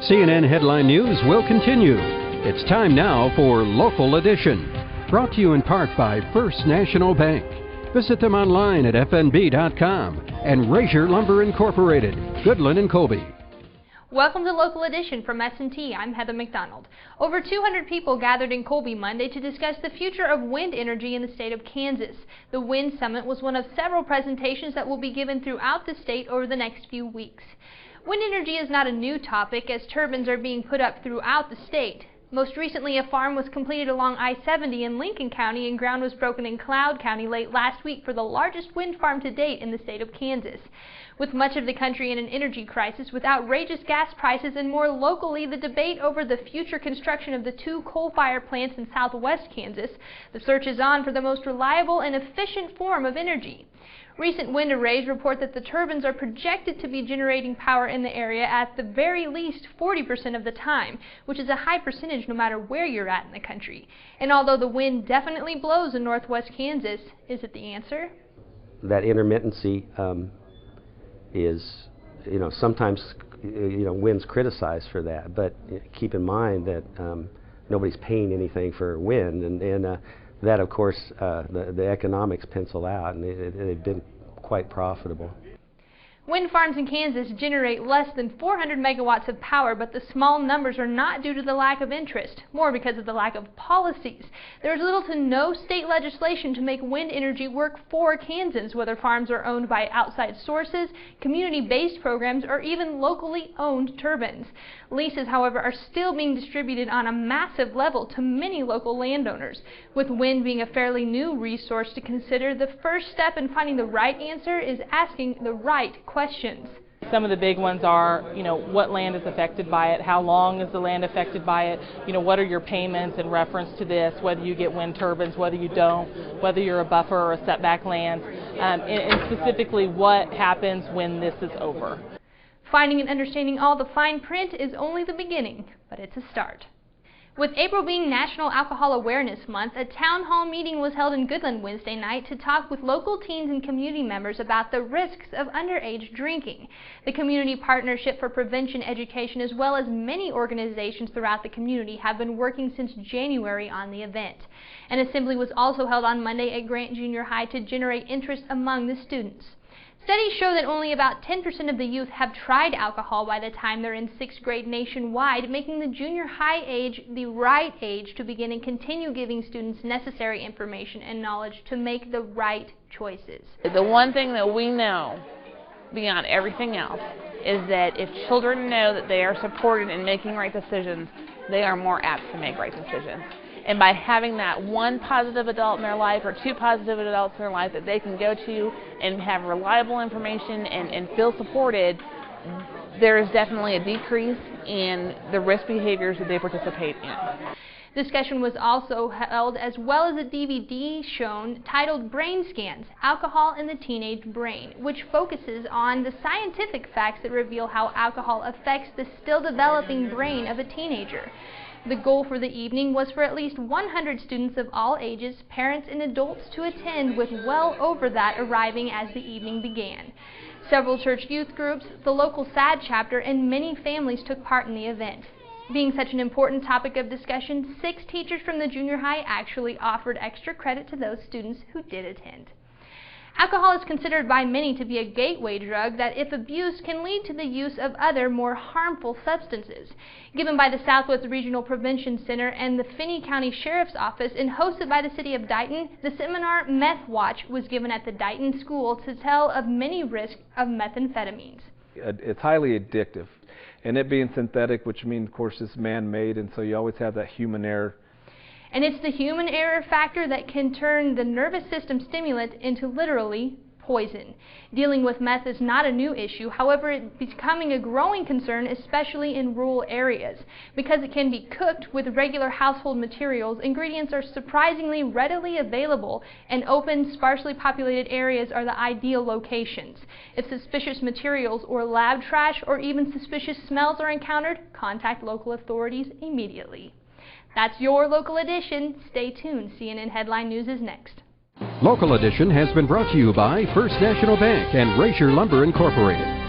CNN Headline News will continue. It's time now for Local Edition, brought to you in part by First National Bank. Visit them online at fnb.com and Razier Lumber Incorporated, Goodland and Colby. Welcome to Local Edition from S&T. I'm Heather McDonald. Over 200 people gathered in Colby Monday to discuss the future of wind energy in the state of Kansas. The Wind Summit was one of several presentations that will be given throughout the state over the next few weeks. Wind energy is not a new topic, as turbines are being put up throughout the state. Most recently, a farm was completed along I-70 in Lincoln County, and ground was broken in Cloud County late last week for the largest wind farm to date in the state of Kansas. With much of the country in an energy crisis, with outrageous gas prices, and more locally, the debate over the future construction of the 2 coal-fired plants in southwest Kansas, the search is on for the most reliable and efficient form of energy. Recent wind arrays report that the turbines are projected to be generating power in the area at the very least 40% of the time, which is a high percentage no matter where you're at in the country. And although the wind definitely blows in northwest Kansas, is it the answer? That intermittency is, sometimes, wind's criticized for that, but keep in mind that nobody's paying anything for wind, and that, of course, the economics pencil out, and they've been quite profitable. Wind farms in Kansas generate less than 400 megawatts of power, but the small numbers are not due to the lack of interest, more because of the lack of policies. There is little to no state legislation to make wind energy work for Kansans, whether farms are owned by outside sources, community-based programs, or even locally owned turbines. Leases, however, are still being distributed on a massive level to many local landowners. With wind being a fairly new resource to consider, the first step in finding the right answer is asking the right questions. Some of the big ones are, what land is affected by it, how long is the land affected by it, what are your payments in reference to this, whether you get wind turbines, whether you don't, whether you're a buffer or a setback land, and specifically what happens when this is over. Finding and understanding all the fine print is only the beginning, but it's a start. With April being National Alcohol Awareness Month, a town hall meeting was held in Goodland Wednesday night to talk with local teens and community members about the risks of underage drinking. The Community Partnership for Prevention Education, as well as many organizations throughout the community, have been working since January on the event. An assembly was also held on Monday at Grant Junior High to generate interest among the students. Studies show that only about 10% of the youth have tried alcohol by the time they're in 6th grade nationwide, making the junior high age the right age to begin and continue giving students necessary information and knowledge to make the right choices. The one thing that we know beyond everything else is that if children know that they are supported in making right decisions, they are more apt to make right decisions. And by having that one positive adult in their life or 2 positive adults in their life that they can go to and have reliable information and feel supported, there is definitely a decrease in the risk behaviors that they participate in. Discussion was also held, as well as a DVD shown titled Brain Scans: Alcohol in the Teenage Brain, which focuses on the scientific facts that reveal how alcohol affects the still developing brain of a teenager. The goal for the evening was for at least 100 students of all ages, parents, and adults to attend, with well over that arriving as the evening began. Several church youth groups, the local SAD chapter, and many families took part in the event. Being such an important topic of discussion, 6 teachers from the junior high actually offered extra credit to those students who did attend. Alcohol is considered by many to be a gateway drug that, if abused, can lead to the use of other, more harmful substances. Given by the Southwest Regional Prevention Center and the Finney County Sheriff's Office and hosted by the City of Dighton, the seminar Meth Watch was given at the Dighton School to tell of many risks of methamphetamines. It's highly addictive, and it being synthetic, which means, of course, it's man-made, and so you always have that human error. And it's the human error factor that can turn the nervous system stimulant into literally poison. Dealing with meth is not a new issue, however, it's becoming a growing concern, especially in rural areas. Because it can be cooked with regular household materials, ingredients are surprisingly readily available, and open, sparsely populated areas are the ideal locations. If suspicious materials or lab trash or even suspicious smells are encountered, contact local authorities immediately. That's your Local Edition. Stay tuned. CNN Headline News is next. Local Edition has been brought to you by First National Bank and Razier Lumber Incorporated.